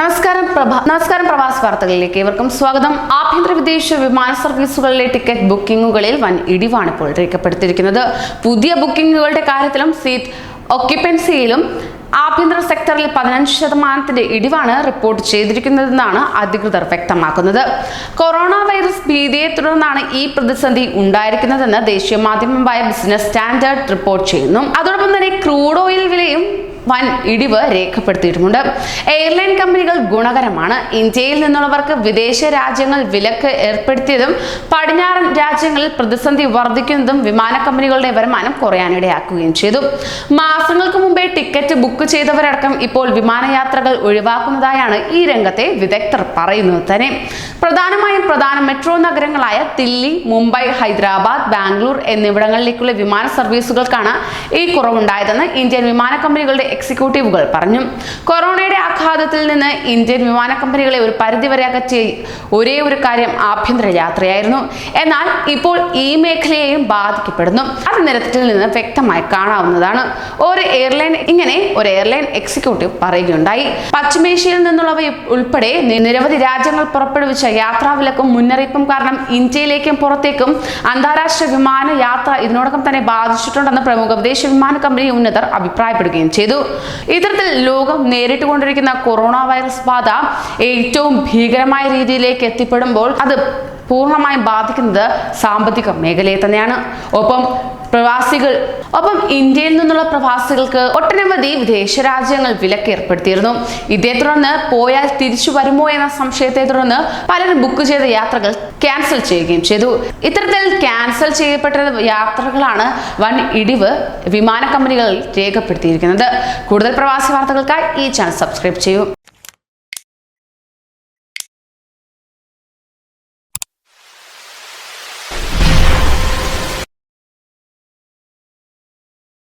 നമസ്കാരം പ്രവാസി വാർത്തകളിലേക്ക് ഏവർക്കും സ്വാഗതം. ആഭ്യന്തര വിദേശ വിമാന സർവീസുകളിലെ ടിക്കറ്റ് ബുക്കിംഗുകളിൽ വൻ ഇടിവാണ് ഇപ്പോൾ രേഖപ്പെടുത്തിയിരിക്കുന്നത്. പുതിയ ബുക്കിംഗുകളുടെ കാര്യത്തിലും സീറ്റ് ഒക്യുപ്പൻസിയിലും ആഭ്യന്തര സെക്ടറിൽ 15% ഇടിവാണ് റിപ്പോർട്ട് ചെയ്തിരിക്കുന്നതെന്നാണ് അധികൃതർ വ്യക്തമാക്കുന്നത്. കൊറോണ വൈറസ് ഭീതിയെ തുടർന്നാണ് ഈ പ്രതിസന്ധി ഉണ്ടായിരിക്കുന്നതെന്ന് ദേശീയ മാധ്യമമായ ബിസിനസ് സ്റ്റാൻഡേർഡ് റിപ്പോർട്ട് ചെയ്യുന്നു. അതോടൊപ്പം തന്നെ ക്രൂഡ് ഓയിൽ വിലയും വൻ ഇടിവ് രേഖപ്പെടുത്തിയിട്ടുമുണ്ട്. എയർലൈൻ കമ്പനികൾ ഗുണകരമാണ്. ഇന്ത്യയിൽ നിന്നുള്ളവർക്ക് വിദേശ രാജ്യങ്ങൾ വിലക്ക് ഏർപ്പെടുത്തിയതും പടിഞ്ഞാറൻ രാജ്യങ്ങളിൽ പ്രതിസന്ധി വർദ്ധിക്കുന്നതും വിമാന കമ്പനികളുടെ വരുമാനം കുറയാനിടയാക്കുകയും ചെയ്തു. മാസങ്ങൾക്ക് മുമ്പേ ടിക്കറ്റ് ബുക്ക് ചെയ്തവരടക്കം ഇപ്പോൾ വിമാനയാത്രകൾ ഒഴിവാക്കുന്നതായാണ് ഈ രംഗത്തെ വിദഗ്ധർ പറയുന്നത് തന്നെ. പ്രധാനമായും പ്രധാന മെട്രോ നഗരങ്ങളായ ദില്ലി, മുംബൈ, ഹൈദരാബാദ്, ബാംഗ്ലൂർ എന്നിവിടങ്ങളിലേക്കുള്ള വിമാന സർവീസുകൾക്കാണ് ഈ കുറവുണ്ടായതെന്ന് ഇന്ത്യൻ വിമാന കമ്പനികളുടെ എക്സിക്യൂട്ടീവുകൾ പറഞ്ഞു. കൊറോണയുടെ ആഘാതത്തിൽ നിന്ന് ഇന്ത്യൻ വിമാന കമ്പനികളെ ഒരു പരിധിവരെ അകറ്റിയ ഒരേ ഒരു കാര്യം ആഭ്യന്തര യാത്രയായിരുന്നു. എന്നാൽ ഇപ്പോൾ ഈ മേഖലയെയും ബാധിക്കപ്പെടുന്നു. അത് നിരത്തിൽ നിന്ന് വ്യക്തമായി കാണാവുന്നതാണ്. ഒരു എയർലൈൻ എക്സിക്യൂട്ടീവ് പറയുകയുണ്ടായി. പശ്ചിമേഷ്യയിൽ നിന്നുള്ളവ ഉൾപ്പെടെ നിരവധി രാജ്യങ്ങൾ പുറപ്പെടുവിച്ച യാത്രാവിലക്കും മുന്നറിയിപ്പും കാരണം ഇന്ത്യയിലേക്കും പുറത്തേക്കും അന്താരാഷ്ട്ര വിമാന യാത്ര ഇതിനോടകം തന്നെ ബാധിച്ചിട്ടുണ്ടെന്ന് പ്രമുഖ വിദേശ വിമാന കമ്പനി ഉന്നതർ അഭിപ്രായപ്പെടുകയും ചെയ്തു. ഇത്തരത്തിൽ ലോകം നേരിട്ടുകൊണ്ടിരിക്കുന്ന കൊറോണ വൈറസ് ബാധ ഏറ്റവും ഭീകരമായ രീതിയിലേക്ക് എത്തിപ്പെടുമ്പോൾ അത് പൂർണ്ണമായും ബാധിക്കുന്നത് സാമ്പത്തിക മേഖലയെ തന്നെയാണ്. ഒപ്പം ഇന്ത്യയിൽ നിന്നുള്ള പ്രവാസികൾക്ക് ഒട്ടനവധി വിദേശ രാജ്യങ്ങൾ വിലക്ക് ഏർപ്പെടുത്തിയിരുന്നു. ഇതേ തുടർന്ന് പോയാൽ തിരിച്ചു വരുമോ എന്ന സംശയത്തെ തുടർന്ന് പലരും ബുക്ക് ചെയ്ത യാത്രകൾ ക്യാൻസൽ ചെയ്യുകയും ചെയ്തു. ഇത്തരത്തിൽ ക്യാൻസൽ ചെയ്യപ്പെട്ട യാത്രകളാണ് വൻ ഇടിവ് വിമാന കമ്പനികളിൽ രേഖപ്പെടുത്തിയിരിക്കുന്നത്. കൂടുതൽ പ്രവാസി വാർത്തകൾക്കായി ഈ ചാനൽ സബ്സ്ക്രൈബ് ചെയ്യൂ.